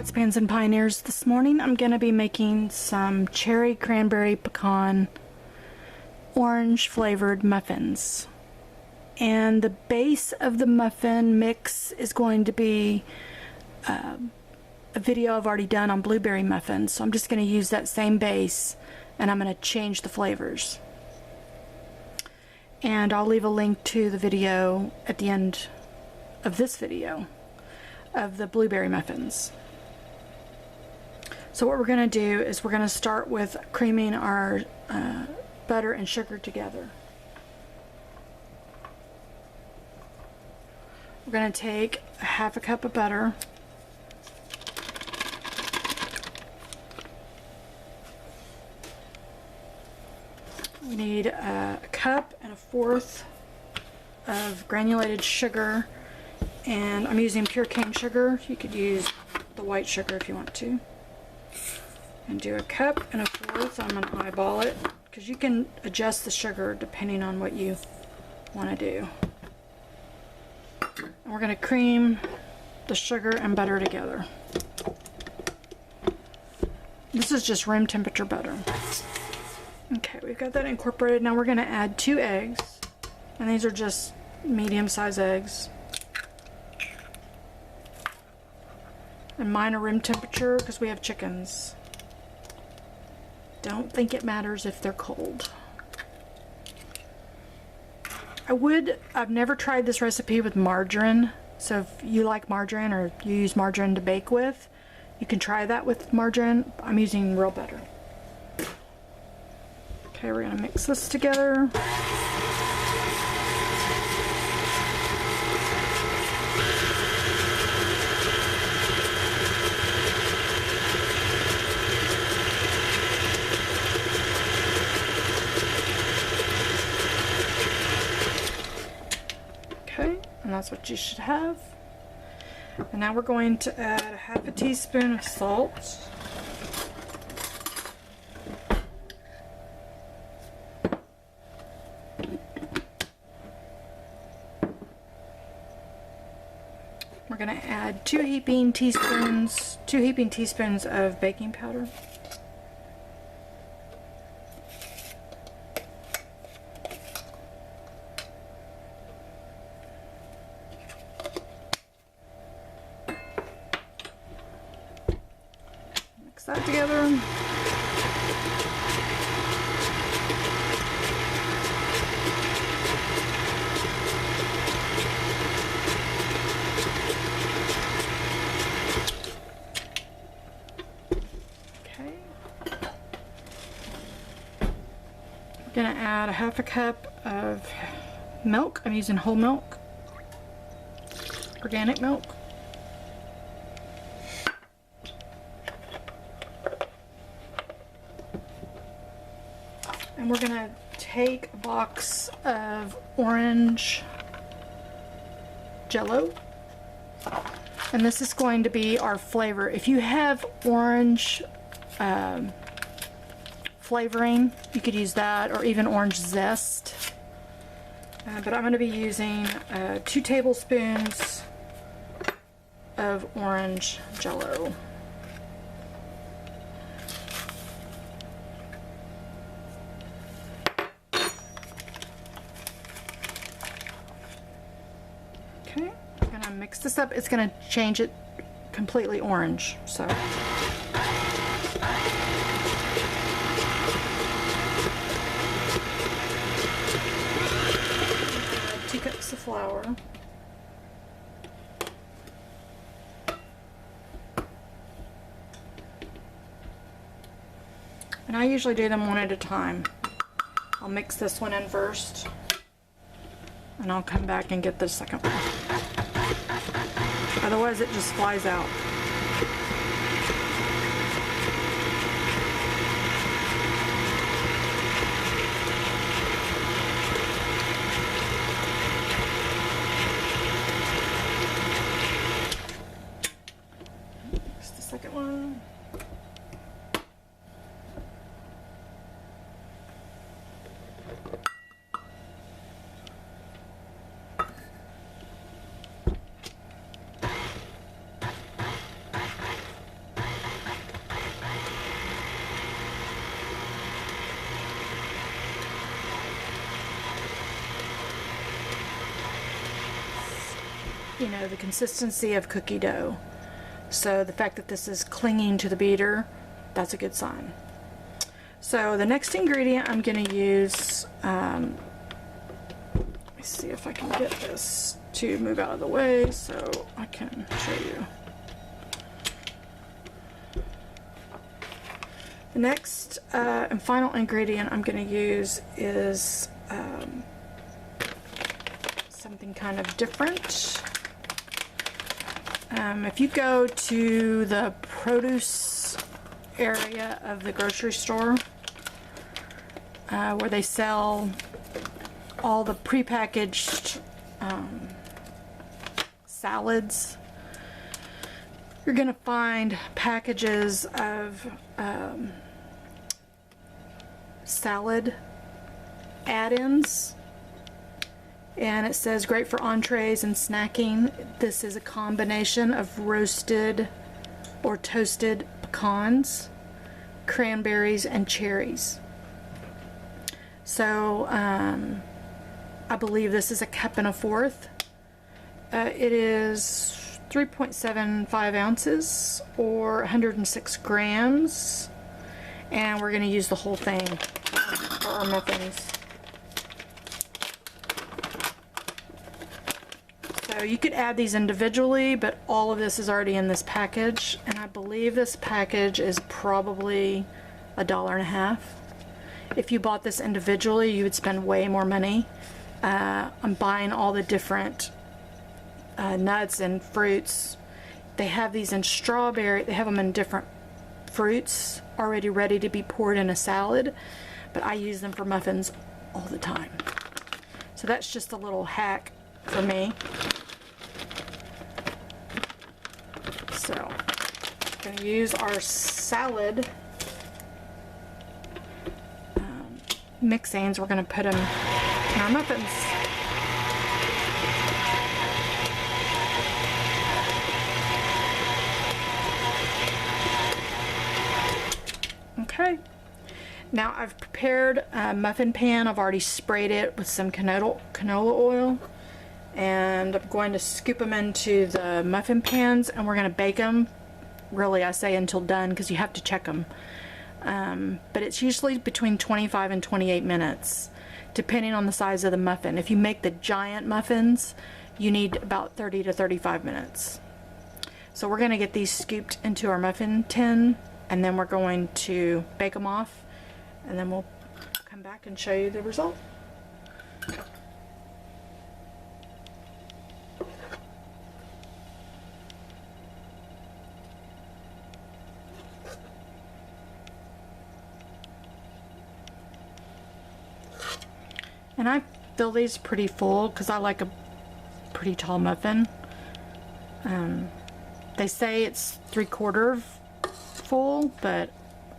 pots, pans, and pioneers. This morning I'm going to be making some cherry, cranberry, pecan, orange flavored muffins. And the base of the muffin mix is going to be a video I've already done on blueberry muffins. So I'm just going to use that same base and I'm going to change the flavors. And I'll leave a link to the video at the end of this video of the blueberry muffins. So what we're going to do is we're going to start with creaming our butter and sugar together. We're going to take a half a cup of butter, we need a cup and a fourth of granulated sugar, and I'm using pure cane sugar. You could use the white sugar if you want to. And do a cup and a fourth. I'm going to eyeball it because you can adjust the sugar depending on what you want to do. And we're going to cream the sugar and butter together. This is just room temperature butter. Okay, we've got that incorporated. Now we're going to add 2 eggs, and these are just medium-sized eggs. And mine are room temperature because we have chickens. Don't think it matters if they're cold. I've never tried this recipe with margarine, so if you like margarine or you use margarine to bake with, you can try that with margarine. I'm using real butter. Okay, we're going to mix this together. Okay, and that's what you should have. And now we're going to add a half a teaspoon of salt. We're going to add 2 heaping teaspoons of baking powder. Mix that together. Going to add a half a cup of milk. I'm using whole milk, organic milk. And we're going to take a box of orange Jello, and this is going to be our flavor. If you have orange flavoring, you could use that, or even orange zest. But I'm going to be using 2 tablespoons of orange Jello. Okay, I'm going to mix this up. It's going to change it completely orange. So. 2 cups of flour. And I usually do them one at a time. I'll mix this one in first, and I'll come back and get the second one. Otherwise it just flies out. Second one. you know, the consistency of cookie dough. So the fact that this is clinging to the beater, that's a good sign. So the next ingredient I'm going to use, let me see if I can get this to move out of the way so I can show you. The next and final ingredient I'm going to use is something kind of different. If you go to the produce area of the grocery store where they sell all the prepackaged salads, you're going to find packages of salad add-ins, and it says great for entrees and snacking. This is a combination of roasted or toasted pecans, cranberries, and cherries. So I believe this is 1.25 cups. It is 3.75 ounces or 106 grams, and we're going to use the whole thing for our muffins. So you could add these individually, but all of this is already in this package, and I believe this package is probably $1.50. If you bought this individually, you would spend way more money. I'm buying all the different nuts and fruits. They have these in strawberry, they have them in different fruits already ready to be poured in a salad, but I use them for muffins all the time. So that's just a little hack for me. So I'm going to use our salad mixings. We're going to put them in our muffins. Okay, now I've prepared a muffin pan. I've already sprayed it with some canola oil, and I'm going to scoop them into the muffin pans, and we're going to bake them. Really, I say until done, because you have to check them. But it's usually between 25 and 28 minutes, depending on the size of the muffin. If you make the giant muffins, you need about 30 to 35 minutes. So we're going to get these scooped into our muffin tin, and then we're going to bake them off, and then we'll come back and show you the result. And I fill these pretty full because I like a pretty tall muffin. They say it's 3/4 full, but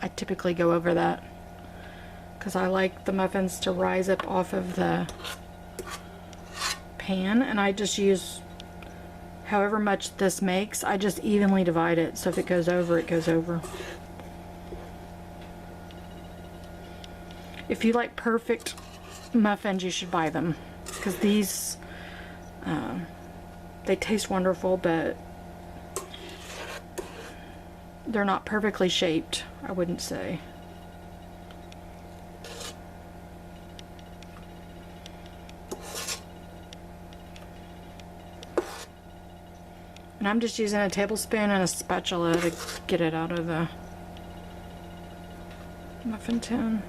I typically go over that because I like the muffins to rise up off of the pan, and I just use however much this makes. I just evenly divide it, so if it goes over, it goes over. If you like perfect muffins, you should buy them, because these they taste wonderful, but they're not perfectly shaped, I wouldn't say. And I'm just using a tablespoon and a spatula to get it out of the muffin tin.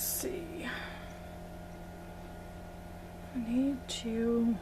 Let's see. I need to...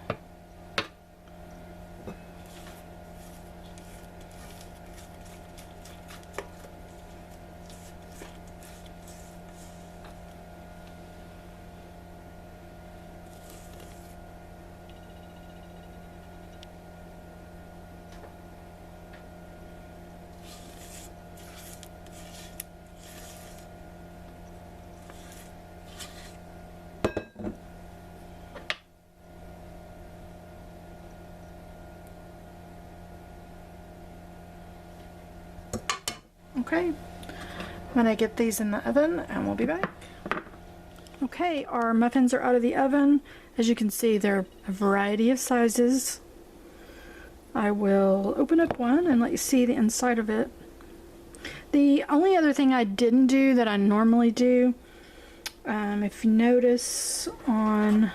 Okay, I'm gonna get these in the oven and we'll be back. Okay, our muffins are out of the oven. As you can see, they're a variety of sizes. I will open up one and let you see the inside of it. The only other thing I didn't do that I normally do, if you notice on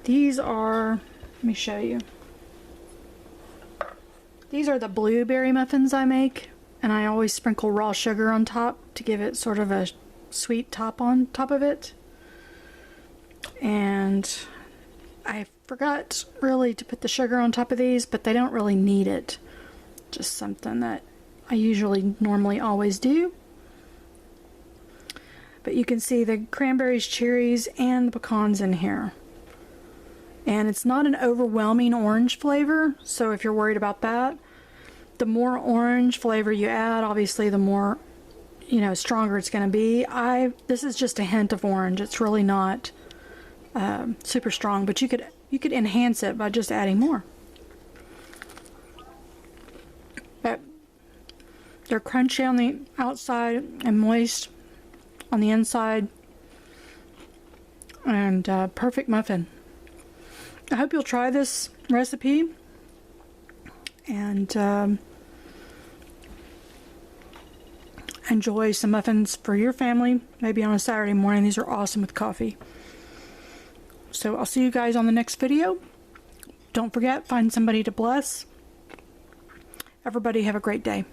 these are, let me show you. These are the blueberry muffins I make. And I always sprinkle raw sugar on top to give it sort of a sweet top on top of it. And I forgot really to put the sugar on top of these, but they don't really need it. Just something that I normally always do. But you can see the cranberries, cherries, and the pecans in here. And it's not an overwhelming orange flavor, so if you're worried about that, the more orange flavor you add, obviously the more, stronger it's going to be. This is just a hint of orange. It's really not super strong, but you could enhance it by just adding more. But they're crunchy on the outside and moist on the inside, and perfect muffin. I hope you'll try this recipe and enjoy some muffins for your family, maybe on a Saturday morning. These are awesome with coffee. So I'll see you guys on the next video. Don't forget, find somebody to bless. Everybody have a great day.